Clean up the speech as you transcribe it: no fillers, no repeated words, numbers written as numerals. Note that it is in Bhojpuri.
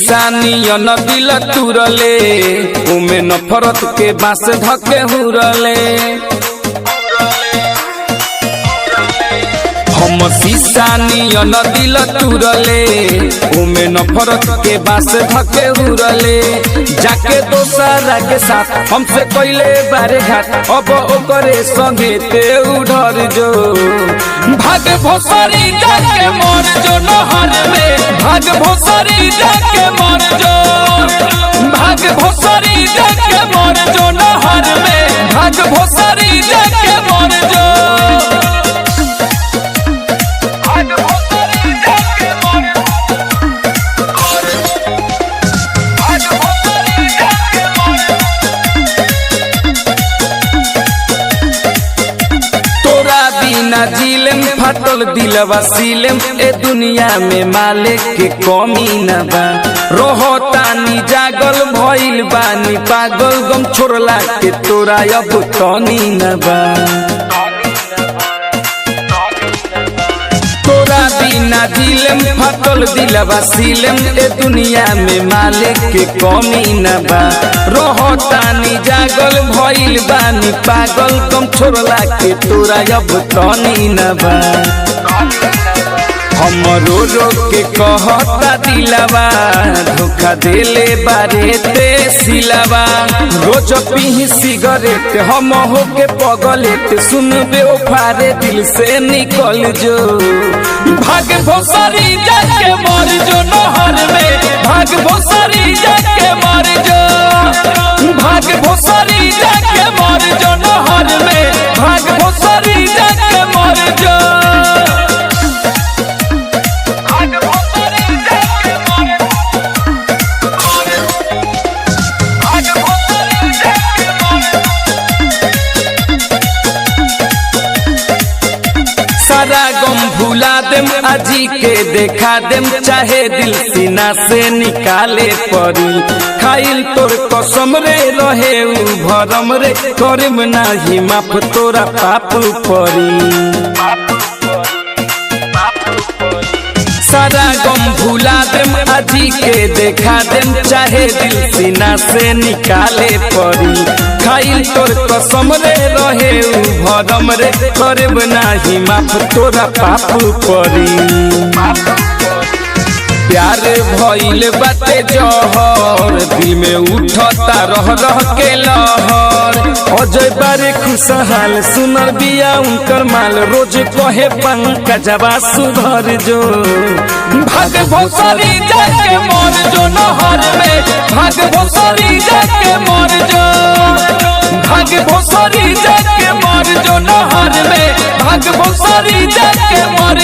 शीशा नियन दिल तुरले उमे नफरत के बास धके हुरले हम शीशा नियन दिल तुरले उमे नफरत के बास धके हुरले जाके दोसरा के साथ हमसे कइले बारे घाट अब ओकरे संगे ते उधर जो भाग भोसरी जाके मर जो नहर में भाग भोसरी जाके मर जो भाग भोसरी जाके मर जो नहर में भाग भोसरी जाके मर जो बिना जिलेम फाटल दिलवा सिलेम ए दुनिया में मालिक के कमी न बा रोहतानी जागल भइल बानी पागल गम छोड़ला के तोरा अब तनी न बा तोरा बिना दिलेम फाटल दिलवा सिलेम ए दुनिया में मालिक के कमी न बा रोहतानी जागल भइल बानी पागल कम छोड़ला के तोरा अब तनी न बा हम रो रो के कहता दिलवा धोखा देले बारे ते सिलवा रोज पीही सिगरेट हम हो के पगलेट सुनबे ओ फारे दिल से निकल जो भाग भोसरी जाके मर जो नहर में भाग भोसरी जाके मर जो भाग भोसरी जाके मर जो नहर में भाग भोसरी जाके मर जो सारा गम भुला देम आजी के देखा देम चाहे दिल सीना से निकाले पड़ी खाइल तोर कसम रे रहे उ भरम रे करम नाही माफ तोरा पाप पड़ी सारा गम भुला देम आजी के देखा देम चाहे दिल सीना से निकाले पड़ी खाइल तोर कसम रे रहे उ भरम रे करब नाही माफ तोरा पाप पड़ी प्यार भइल बाटे जहर दिल में उठता रह रह के लहर अजय बारे खुशहाल सुनर बिया उनकर माल रोज कहे पंकजवा सुधर जो भाग भोसरी जाके मर जो नहर में भाग भोसरी जाके मर जो भाग भोसरी जाके मर जो नहर में भाग भोसरी जाके मर